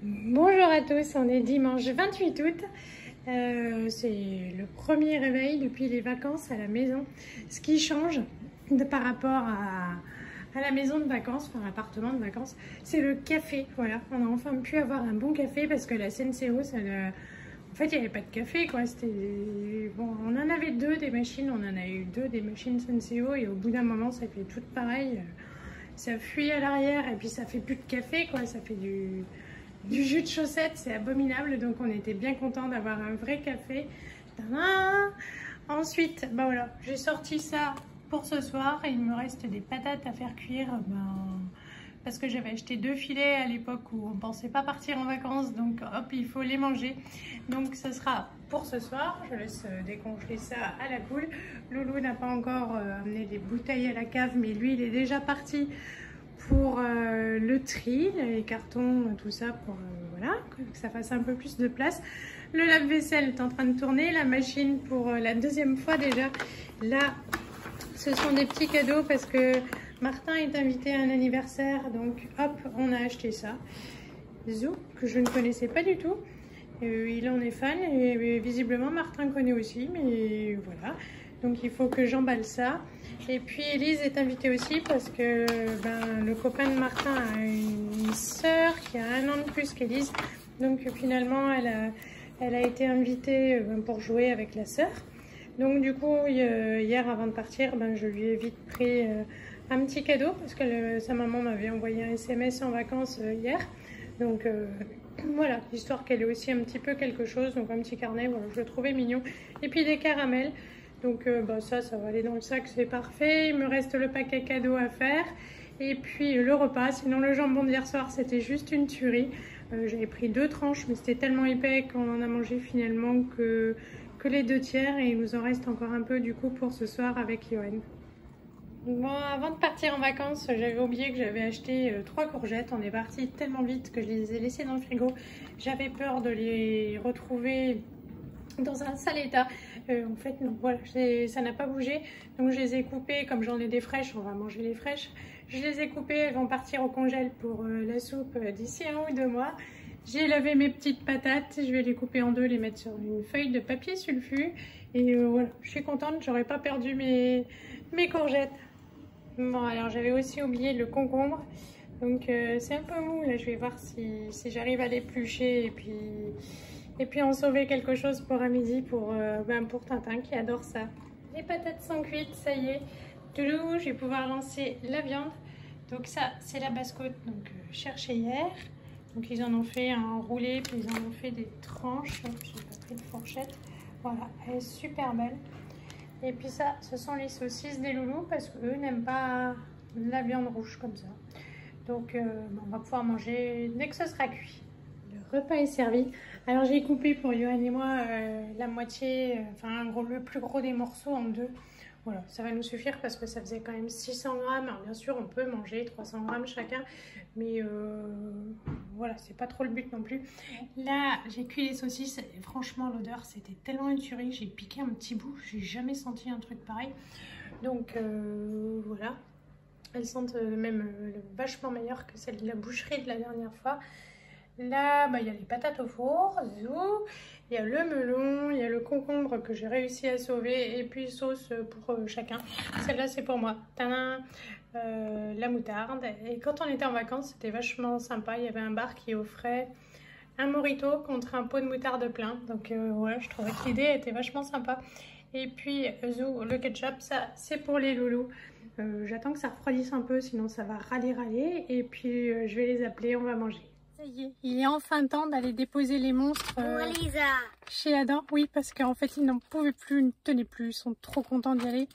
Bonjour à tous, on est dimanche 28 août. C'est le premier réveil depuis les vacances à la maison. Ce qui change par rapport à la maison de vacances, enfin l'appartement de vacances, c'est le café. Voilà, on a enfin pu avoir un bon café parce que la Senseo, en fait, il n'y avait pas de café, quoi. Bon, on en avait deux des machines, on en a eu deux des machines Senseo et au bout d'un moment, ça fait tout pareil. Ça fuit à l'arrière et puis ça fait plus de café, quoi. Ça fait du jus de chaussette, c'est abominable. Donc on était bien content d'avoir un vrai café. Tadam! Ensuite, bah voilà, j'ai sorti ça pour ce soir. Il me reste des patates à faire cuire. Parce que j'avais acheté 2 filets à l'époque où on ne pensait pas partir en vacances, donc hop, il faut les manger. Donc ce sera pour ce soir. Je laisse décongeler ça à la cool. Loulou n'a pas encore amené des bouteilles à la cave, mais lui il est déjà parti pour le tri, les cartons, tout ça, pour voilà, que ça fasse un peu plus de place. Le lave-vaisselle est en train de tourner, la machine pour la deuxième fois déjà. Là, ce sont des petits cadeaux parce que Martin est invité à un anniversaire, donc hop, on a acheté ça. Zou, que je ne connaissais pas du tout. Il en est fan et visiblement Martin connaît aussi, mais voilà. Donc il faut que j'emballe ça. Et puis Elise est invitée aussi parce que le copain de Martin a une sœur qui a 1 an de plus qu'Elise. Donc finalement elle a été invitée pour jouer avec la sœur. Donc du coup hier avant de partir, je lui ai vite pris un petit cadeau parce que sa maman m'avait envoyé un SMS en vacances hier. Donc voilà, histoire qu'elle ait aussi un petit peu quelque chose. Donc un petit carnet, voilà, je le trouvais mignon. Et puis des caramels. Donc ça va aller dans le sac, c'est parfait. Il me reste le paquet cadeau à faire. Et puis le repas. Sinon le jambon d'hier soir, c'était juste une tuerie. J'avais pris 2 tranches, mais c'était tellement épais qu'on en a mangé finalement que les 2 tiers. Et il nous en reste encore un peu du coup pour ce soir avec Johan. Bon, avant de partir en vacances, j'avais oublié que j'avais acheté 3 courgettes. On est parti tellement vite que je les ai laissées dans le frigo. J'avais peur de les retrouver dans un sale état. En fait, non, voilà, ça n'a pas bougé. Donc je les ai coupées, comme j'en ai des fraîches, on va manger les fraîches. Je les ai coupées, elles vont partir au congèle pour la soupe d'ici 1 ou 2 mois. J'ai lavé mes petites patates, je vais les couper en 2, les mettre sur une feuille de papier sulfu. Et voilà, je suis contente, j'aurais pas perdu mes courgettes. Bon, alors j'avais aussi oublié le concombre. Donc c'est un peu mou, là je vais voir si j'arrive à l'éplucher et puis en sauver quelque chose pour à midi pour Tintin qui adore ça. Les patates sont cuites, ça y est. Toulou, je vais pouvoir lancer la viande. Donc ça, c'est la basse-côte, donc cherchée hier. Donc ils en ont fait un roulé, puis ils en ont fait des tranches. Je n'ai pas pris de fourchette. Voilà, elle est super belle. Et puis ça, ce sont les saucisses des loulous parce qu'eux n'aiment pas la viande rouge comme ça. Donc on va pouvoir manger dès que ce sera cuit. Le repas est servi. Alors j'ai coupé pour Johan et moi la moitié, le plus gros des morceaux en 2. Voilà, ça va nous suffire parce que ça faisait quand même 600 grammes. Alors bien sûr, on peut manger 300 grammes chacun, mais voilà, c'est pas trop le but non plus. Là, j'ai cuit les saucisses et franchement, l'odeur, c'était tellement une tuerie. J'ai piqué un petit bout, j'ai jamais senti un truc pareil. Donc voilà, elles sentent même vachement meilleures que celles de la boucherie de la dernière fois. Là, il y a les patates au four, il y a le melon, il y a le concombre que j'ai réussi à sauver et puis sauce pour chacun. Celle-là, c'est pour moi. Tadam, la moutarde. Et quand on était en vacances, c'était vachement sympa. Il y avait un bar qui offrait un mojito contre un pot de moutarde plein. Donc ouais, je trouvais que l'idée était vachement sympa. Et puis le ketchup, ça c'est pour les loulous. J'attends que ça refroidisse un peu, sinon ça va râler. Et puis je vais les appeler, on va manger. Ça y est, il est enfin temps d'aller déposer les monstres chez Adam. Oui, parce qu'en fait, ils n'en pouvaient plus, ils ne tenaient plus, ils sont trop contents d'y aller.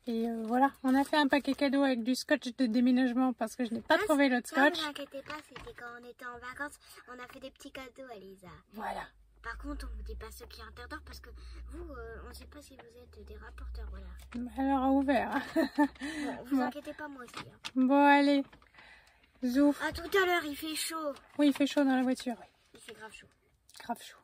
Et voilà, on a fait un paquet cadeau avec du scotch de déménagement parce que je n'ai pas trouvé l'autre scotch. Ne vous inquiétez pas, c'était quand on était en vacances, on a fait des petits cadeaux à Lisa. Voilà. Par contre, on ne vous dit pas ce qui est interdit parce que vous, on ne sait pas si vous êtes des rapporteurs, voilà. Alors, ouvert. Vous inquiétez pas, moi aussi. Hein. Bon, allez. Zouf. À tout à l'heure, il fait chaud. Oui, il fait chaud dans la voiture. Oui. Il fait grave chaud. Grave chaud.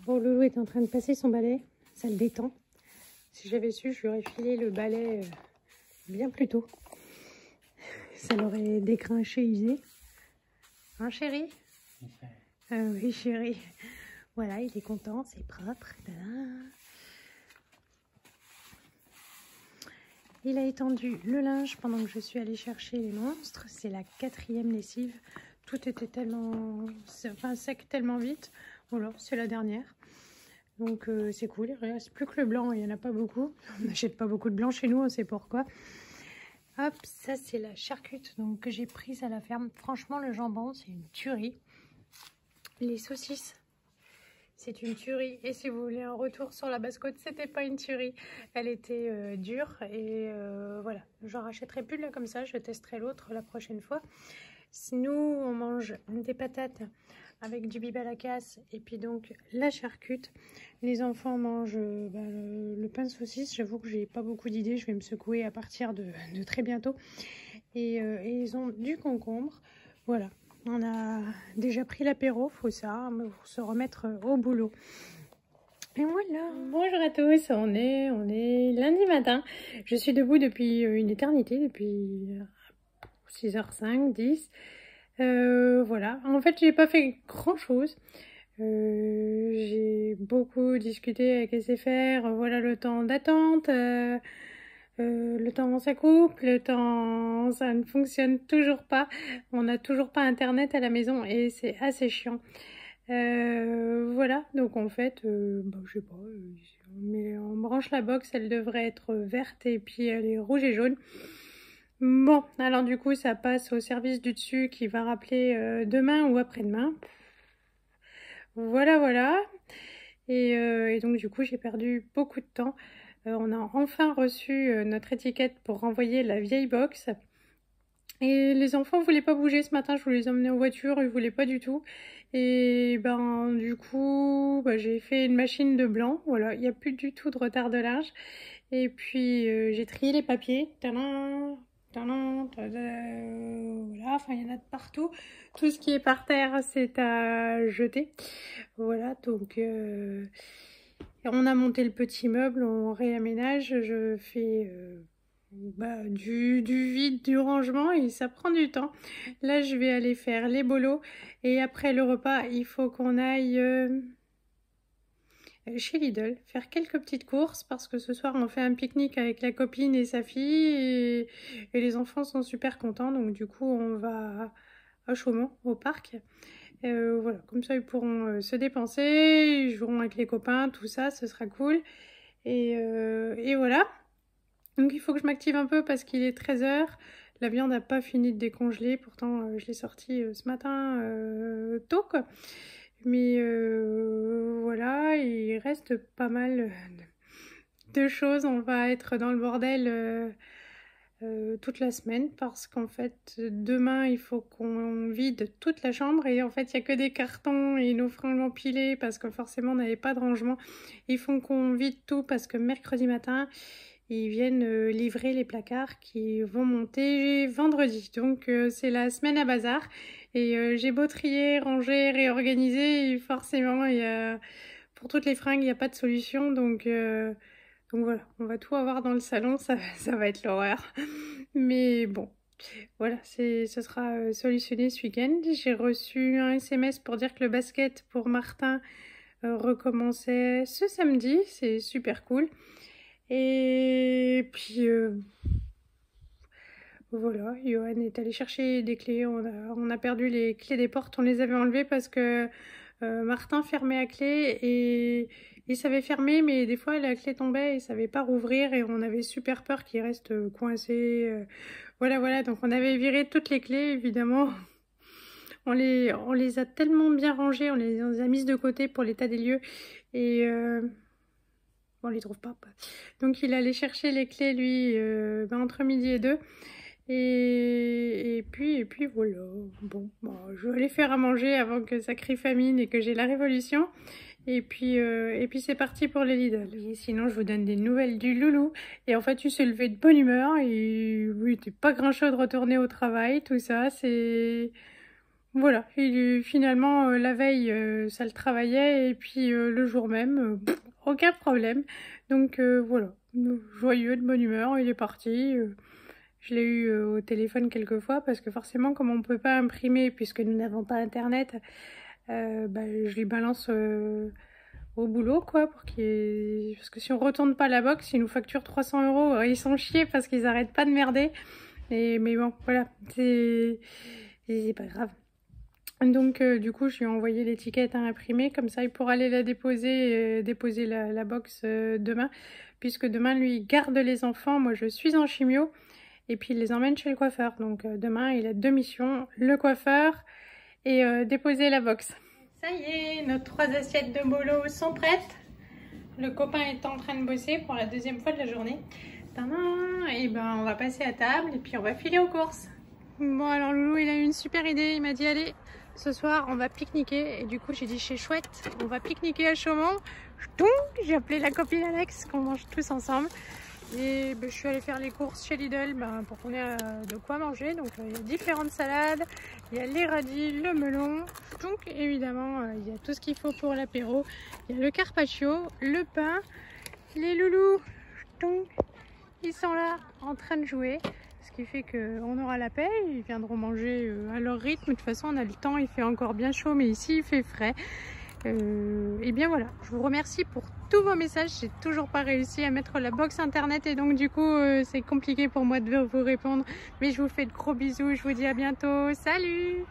Bon, Loulou est en train de passer son balai. Ça le détend. Si j'avais su, je lui aurais filé le balai bien plus tôt. Ça l'aurait décrinché, usé. Hein, chérie? Oui, chérie. Voilà, il est content, c'est propre. Tadam. Il a étendu le linge pendant que je suis allée chercher les monstres. C'est la 4e lessive. Tout était tellement sec tellement vite. Voilà, c'est la dernière. Donc c'est cool. Il ne reste plus que le blanc. Il n'y en a pas beaucoup. On n'achète pas beaucoup de blanc chez nous, on sait pourquoi. Hop, ça c'est la charcute donc, que j'ai prise à la ferme. Franchement, le jambon, c'est une tuerie. Les saucisses, c'est une tuerie. Et si vous voulez un retour sur la basse-côte, c'était pas une tuerie. Elle était dure. Et voilà, j'en rachèterai plus là comme ça. Je testerai l'autre la prochaine fois. Nous, on mange des patates avec du bib à la casse et puis donc la charcute. Les enfants mangent le pain de saucisse. J'avoue que j'ai pas beaucoup d'idées. Je vais me secouer à partir de très bientôt. Et ils ont du concombre. Voilà. On a déjà pris l'apéro, faut ça, pour se remettre au boulot. Et voilà. Bonjour à tous, on est lundi matin. Je suis debout depuis une éternité, depuis 6h05, 10. Voilà. En fait, j'ai pas fait grand chose. J'ai beaucoup discuté avec SFR. Voilà le temps d'attente. Le temps ça coupe, le temps ça ne fonctionne toujours pas. On n'a toujours pas internet à la maison et c'est assez chiant. Voilà, donc en fait, je sais pas, on branche la box, elle devrait être verte et puis elle est rouge et jaune. Bon, alors du coup ça passe au service du dessus qui va rappeler demain ou après-demain. Voilà. Et donc du coup j'ai perdu beaucoup de temps. On a enfin reçu notre étiquette pour renvoyer la vieille box. Et les enfants ne voulaient pas bouger ce matin, je voulais les emmener en voiture, ils ne voulaient pas du tout. Et du coup, j'ai fait une machine de blanc, voilà, il n'y a plus du tout de retard de linge. Et puis j'ai trié les papiers, tadam, tadam, tadam, voilà, enfin il y en a de partout. Tout ce qui est par terre, c'est à jeter. Voilà, donc... on a monté le petit meuble, on réaménage, je fais du vide, du rangement et ça prend du temps. Là, je vais aller faire les bolos et après le repas, il faut qu'on aille chez Lidl faire quelques petites courses parce que ce soir, on fait un pique-nique avec la copine et sa fille et les enfants sont super contents. Donc du coup, on va à Chaumont, au parc. Voilà, comme ça ils pourront se dépenser, ils joueront avec les copains, tout ça, ce sera cool. Et voilà. Donc il faut que je m'active un peu parce qu'il est 13h. La viande n'a pas fini de décongeler, pourtant je l'ai sortie ce matin tôt quoi. Mais voilà, il reste pas mal de choses. On va être dans le bordel toute la semaine parce qu'en fait demain il faut qu'on vide toute la chambre et en fait il n'y a que des cartons et nos fringues empilées parce que forcément on n'avait pas de rangement. Ils font qu'on vide tout parce que mercredi matin ils viennent livrer les placards qui vont monter vendredi. Donc c'est la semaine à bazar et j'ai beau trier, ranger, réorganiser et forcément pour toutes les fringues il n'y a pas de solution donc voilà, on va tout avoir dans le salon, ça va être l'horreur. Mais bon, voilà, ce sera solutionné ce week-end. J'ai reçu un SMS pour dire que le basket pour Martin recommençait ce samedi, c'est super cool. Et puis voilà, Johan est allé chercher des clés, on a perdu les clés des portes, on les avait enlevées parce que Martin fermait à clé et il savait fermer, mais des fois la clé tombait et il savait pas rouvrir et on avait super peur qu'il reste coincé. Voilà, donc on avait viré toutes les clés, évidemment. On les a tellement bien rangées, on les a mises de côté pour l'état des lieux et on les trouve pas. Donc il allait chercher les clés, lui, entre midi et 2. Et puis voilà, bon, je vais aller faire à manger avant que ça crie famine et que j'ai la révolution. Et puis c'est parti pour les Lidl. Et sinon, je vous donne des nouvelles du loulou. Et en fait, il s'est levé de bonne humeur. Et oui, il n'était pas grincheux de retourner au travail, tout ça. C'est... Voilà, et finalement, la veille, ça le travaillait. Et puis le jour même, aucun problème. Donc voilà, joyeux, de bonne humeur, il est parti. Je l'ai eu au téléphone quelques fois parce que forcément, comme on ne peut pas imprimer puisque nous n'avons pas internet, je les balance au boulot, quoi, parce que si on retourne pas la box, ils nous facturent 300 €. Ils sont chiés parce qu'ils arrêtent pas de merder. Mais bon, voilà, c'est pas grave. Donc du coup, je lui ai envoyé l'étiquette à imprimer, comme ça il pourra aller la déposer, déposer la box demain, puisque demain lui il garde les enfants, moi je suis en chimio, et puis il les emmène chez le coiffeur. Donc demain il a 2 missions, le coiffeur et déposer la box. Ça y est, nos 3 assiettes de bolo sont prêtes. Le copain est en train de bosser pour la 2e fois de la journée. Et ben on va passer à table et puis on va filer aux courses. Bon alors Loulou il a eu une super idée, il m'a dit allez ce soir on va pique-niquer, et du coup j'ai dit c'est chouette, on va pique-niquer à Chaumont. J'ai appelé la copine Alex qu'on mange tous ensemble, et je suis allée faire les courses chez Lidl pour qu'on ait de quoi manger. Donc il y a différentes salades, il y a les radis, le melon, donc évidemment il y a tout ce qu'il faut pour l'apéro, il y a le carpaccio, le pain, les loulous, ils sont là en train de jouer, ce qui fait qu'on aura la paix, ils viendront manger à leur rythme. De toute façon on a le temps, il fait encore bien chaud, mais ici il fait frais. Et bien voilà, je vous remercie pour tous vos messages. J'ai toujours pas réussi à mettre la box internet, et donc du coup c'est compliqué pour moi de vous répondre, mais je vous fais de gros bisous, je vous dis à bientôt, salut.